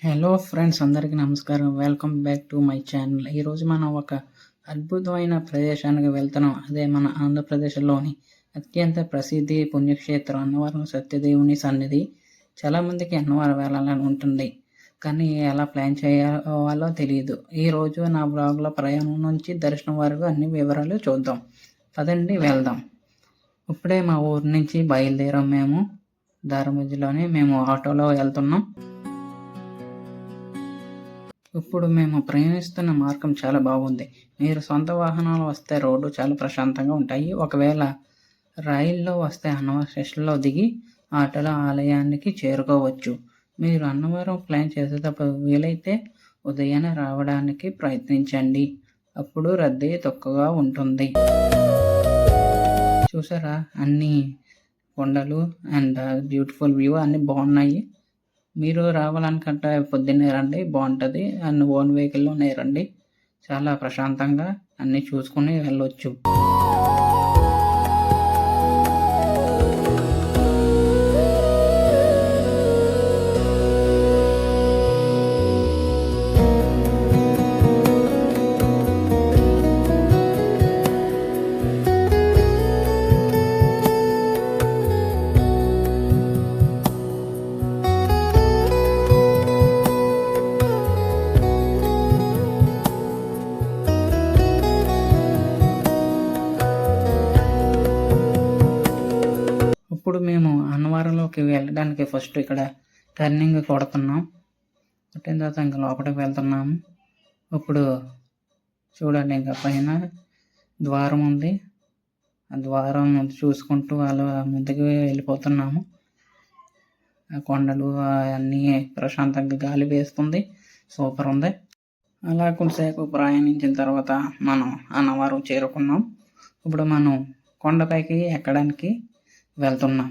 Hello friends, అందరికీ నమస్కారం. Welcome back to my channel. ఈరోజు మనం ఒక అద్భుతమైన ప్రదేశానికి వెళ్తున్నాం. అదే మన ఆంధ్రప్రదేశ్లోని అత్యంత ప్రసిద్ధి పుణ్యక్షేత్రం అన్నవరం సత్యదేవుని సన్నిధి. చాలామందికి అన్నవరం వెళ్ళాలని ఉంటుంది, కానీ ఎలా ప్లాన్ చేయాలో తెలియదు. ఈరోజు నా బ్లాగ్లో ప్రయాణం నుంచి దర్శనం వరకు అన్ని వివరాలు చూద్దాం. పదండి వెళ్దాం. ఇప్పుడే మా ఊరు నుంచి బయలుదేరాం. దారి మధ్యలోనే మేము ఆటోలో వెళ్తున్నాం. ఇప్పుడు మేము ప్రయాణిస్తున్న మార్గం చాలా బాగుంది. మీరు సొంత వాహనాలు వస్తే రోడ్డు చాలా ప్రశాంతంగా ఉంటాయి. ఒకవేళ రైల్లో వస్తే అన్నవరం స్టేషన్లో దిగి ఆటోలో ఆలయానికి చేరుకోవచ్చు. మీరు అన్నవరం ప్లాన్ చేసేటప్పుడు వీలైతే ఉదయాన్నే రావడానికి ప్రయత్నించండి. అప్పుడు రద్దీ తక్కువగా ఉంటుంది. చూసారా, అన్ని కొండలు అండ్ బ్యూటిఫుల్ వ్యూ అన్నీ బాగున్నాయి. మీరు రావాలనుకుంటే పొద్దున్నే రండి, బాగుంటుంది. అండ్ ఓన్ వెహికల్లోనే రండి, చాలా ప్రశాంతంగా అన్నీ చూసుకుని వెళ్ళొచ్చు. ఇప్పుడు మేము అన్నవరంలోకి వెళ్ళడానికి ఫస్ట్ ఇక్కడ టర్నింగ్ కొడుతున్నాం. కొట్టిన తర్వాత ఇంకా లోపలికి వెళ్తున్నాము. ఇప్పుడు చూడండి, ఇంకా పైన ద్వారం ఉంది. ఆ ద్వారం చూసుకుంటూ అలా ముందుకు వెళ్ళిపోతున్నాము. ఆ కొండలు అన్నీ ప్రశాంతంగా గాలి వేస్తుంది, సూపర్ ఉంది. అలా కొంతసేపు ప్రయాణించిన తర్వాత మనం అన్నవరం చేరుకున్నాం. ఇప్పుడు మనం కొండపైకి ఎక్కడానికి వెళ్తున్నాం.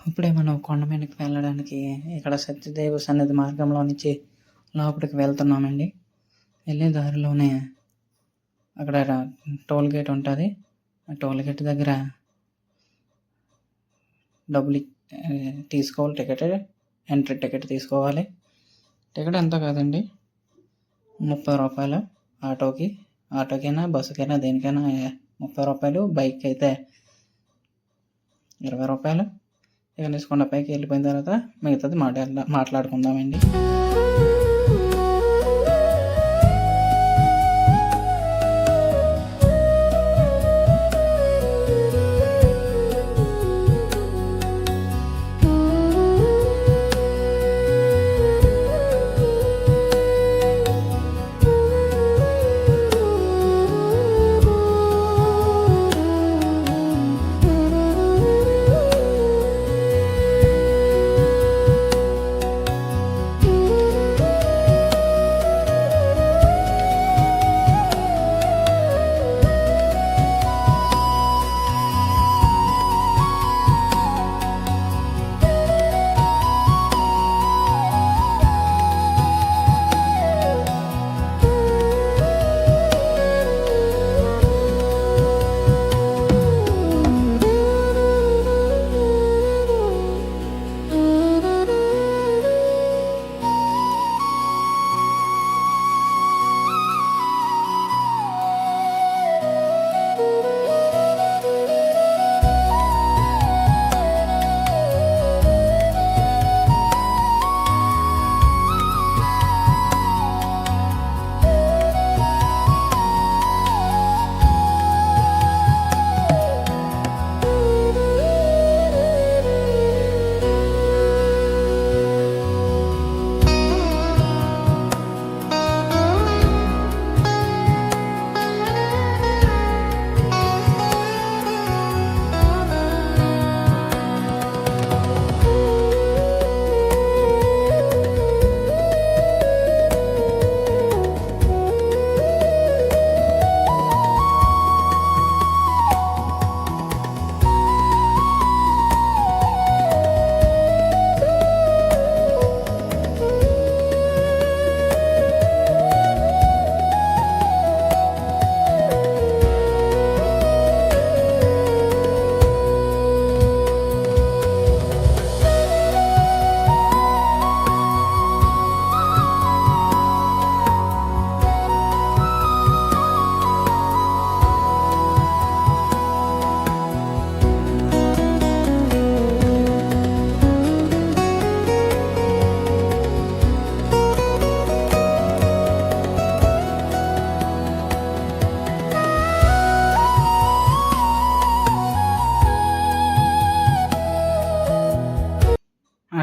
ఇప్పుడే మనం కొండ మీదకి వెళ్ళడానికి ఇక్కడ సత్యదేవ సన్నిధి మార్గంలో నుంచి లోపలికి వెళ్తున్నామండి. వెళ్ళే దారిలోనే అక్కడ టోల్ గేట్ ఉంటుంది. ఆ టోల్ గేట్ దగ్గర డబ్బులు తీసుకోవాలి. ఎంట్రీ టికెట్ తీసుకోవాలి. టికెట్ ఎంత కాదండి, 30 రూపాయలు. ఆటోకైనా బస్సుకైనా దేనికైనా 30 రూపాయలు. బైక్ అయితే 20 రూపాయలు. ఇక కొండపైకి వెళ్ళిపోయిన తర్వాత మిగతాది మాట్లాడుకుందామండి.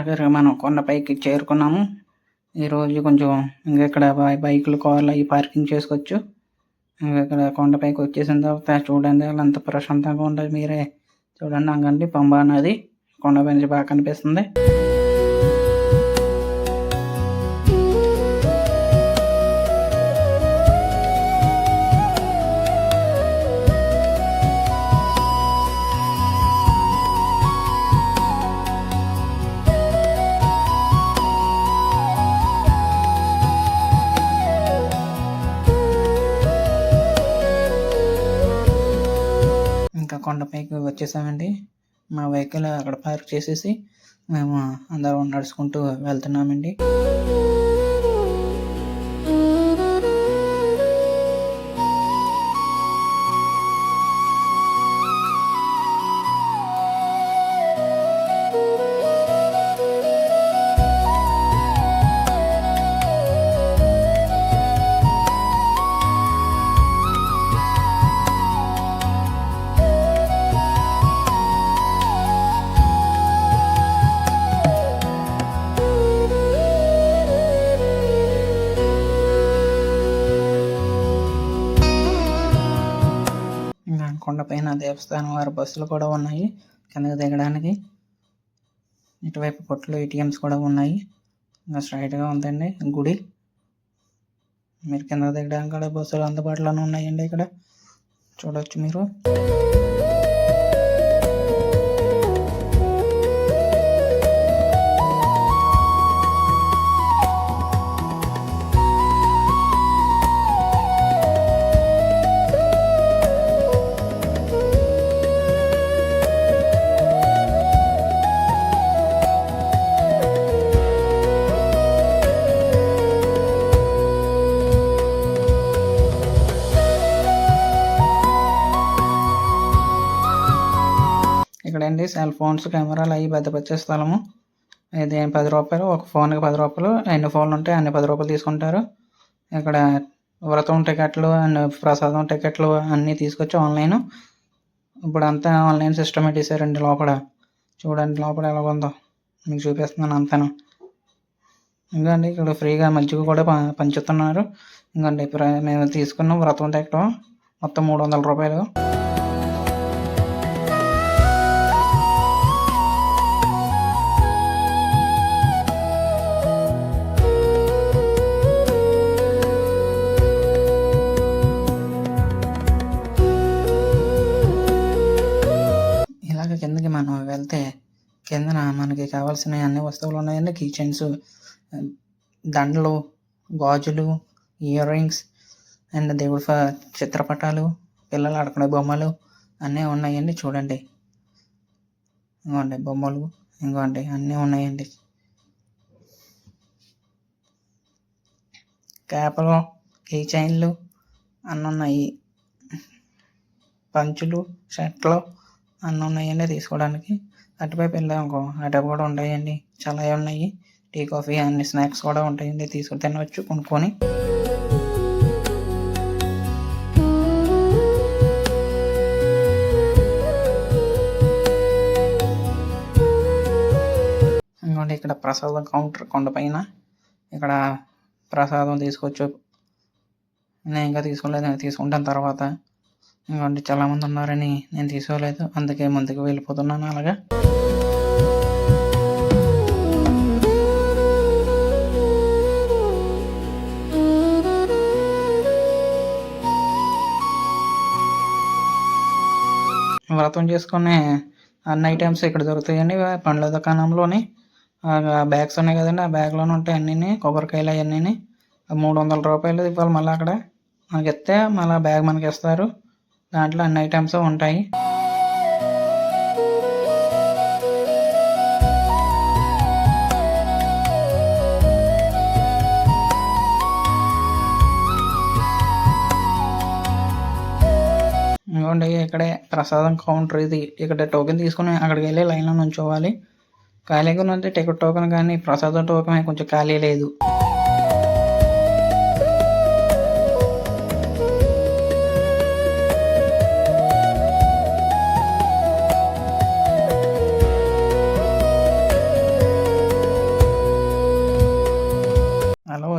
ఆఖరిగా మనం కొండపైకి చేరుకున్నాము. ఈరోజు కొంచెం ఇంకా ఇక్కడ బైకులు కార్లు అవి పార్కింగ్ చేసుకోవచ్చు. ఇంకా ఇక్కడ కొండపైకి వచ్చేసిన తర్వాత చూడండి అలా ఎంత ప్రశాంతంగా ఉంటుంది. మీరే చూడండి అంగండి పంబా నది కొండపై నుంచి బాగా కనిపిస్తుంది. ఇంకా కొండపైకి వచ్చేసామండి. మా వెహికల్ అక్కడ పార్క్ చేసేసి మేము అందరం నడుచుకుంటూ వెళ్తున్నామండి. కొండపైన దేవస్థానం వారి బస్సులు కూడా ఉన్నాయి కిందకి దిగడానికి. ఇటువైపు కొట్లు ఏటీఎంస్ కూడా ఉన్నాయి. ఇంకా స్ట్రైట్గా ఉందండి గుడి. మీరు కింద దిగడానికి కూడా బస్సులు అందుబాటులోనే ఉన్నాయండి. ఇక్కడ చూడవచ్చు మీరు. ఇక్కడండి సెల్ ఫోన్స్ కెమెరాలు అవి భద్రపరిచే స్థలము. ఇది 10 రూపాయలు, ఒక ఫోన్కి 10 రూపాయలు. ఎన్ని ఫోన్లు ఉంటే అన్ని 10 రూపాయలు తీసుకుంటారు. ఇక్కడ వ్రతం టికెట్లు అండ్ ప్రసాదం టికెట్లు అన్నీ తీసుకొచ్చి ఆన్లైన్. ఇప్పుడు అంతా ఆన్లైన్ సిస్టమ్ పెట్టేశారండి. లోపల చూడండి లోపల ఎలా ఉందో మీకు చూపిస్తున్నాను అంతాను. ఇంకండి ఇక్కడ ఫ్రీగా మజ్జిగ కూడా పంచుతున్నారు. ఇంకండి మేము తీసుకున్న వ్రతం టికెట్ మొత్తం 300 రూపాయలు. కిందకి మనం వెళ్తే కిందన మనకి కావాల్సిన అన్ని వస్తువులు ఉన్నాయండి. కీ చైన్స్, దండలు, గాజులు, ఇయర్ రింగ్స్ అండ్ దేవుడి చిత్రపటాలు, పిల్లలు ఆడుకునే బొమ్మలు అన్నీ ఉన్నాయండి. చూడండి ఇంకోండి బొమ్మలు, ఇంకోండి అన్నీ ఉన్నాయండి. క్యాపులు, కీ చైన్లు అన్నీ ఉన్నాయి. పంచులు, షర్ట్లు అన్నీ ఉన్నాయండి తీసుకోవడానికి. అటువైపు వెళ్ళాము అటువైపు కూడా ఉంటాయండి. చాలా ఉన్నాయి. టీ, కాఫీ అన్ని స్నాక్స్ కూడా ఉంటాయండి. తీసుకుని తినవచ్చు కొనుక్కొని. ఇంకోండి ఇక్కడ ప్రసాదం కౌంటర్ కొండపైన. ఇక్కడ ప్రసాదం తీసుకోవచ్చు. నేను ఇంకా తీసుకోలేదు, తీసుకుంటాను తర్వాత. ఇంకోండి చాలామంది ఉన్నారని నేను తీసుకోలేదు, అందుకే ముందుకు వెళ్ళిపోతున్నాను. అలాగా వ్రతం చేసుకునే అన్ని ఐటమ్స్ ఇక్కడ దొరుకుతాయండి. పండ్ల దుకాణంలోని బ్యాగ్స్ ఉన్నాయి కదండి, ఆ బ్యాగ్లోనే ఉంటాయి అన్నీ. కొబ్బరికాయలు అవన్నీ 300 రూపాయలు ఇవ్వాలి. మళ్ళీ అక్కడ మనకి ఇస్తే మళ్ళీ బ్యాగ్ మనకి ఇస్తారు. దాంట్లో అన్ని ఐటమ్స్ ఉంటాయి. ఇంకోండి ఇక్కడే ప్రసాదం కౌంటర్ ఇది. ఇక్కడ టోకెన్ తీసుకుని అక్కడికి వెళ్ళి లైన్లో నుంచోవాలి. ఖాళీగా ఉంది టికెట్ టోకెన్, కానీ ప్రసాదం టోకెన్ కొంచెం ఖాళీ లేదు.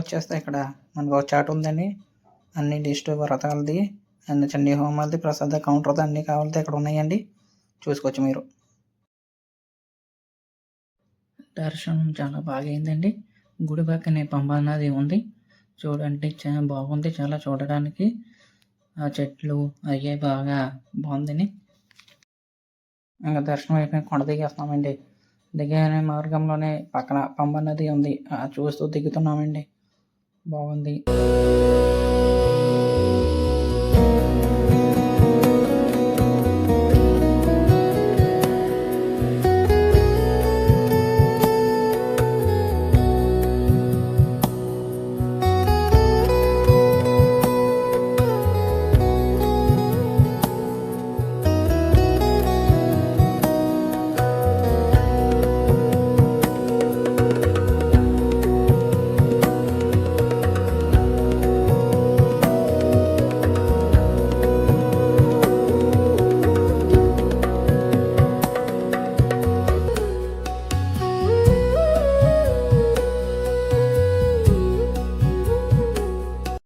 వచ్చేస్తే ఇక్కడ మనకు ఒక చాట్ ఉందండి. అన్ని లిస్ట్ వ్రతాలది అండ్ చండీ హోమాలది ప్రసాద కౌంటర్ది అన్నీ కావాలితే ఇక్కడ ఉన్నాయండి, చూసుకోవచ్చు మీరు. దర్శనం చాలా బాగా అయిందండి. గుడి పక్కనే పంబా నది ఉంది. చూడండి చాలా బాగుంది, చాలా చూడడానికి. ఆ చెట్లు అయ్యే బాగా బాగుందని. ఇంకా దర్శనం అయిపోయి కొండ దిగేస్తున్నామండి. దిగే మార్గంలోనే పక్కన పంబా నది ఉంది, చూస్తూ దిగుతున్నామండి. బాగుంది.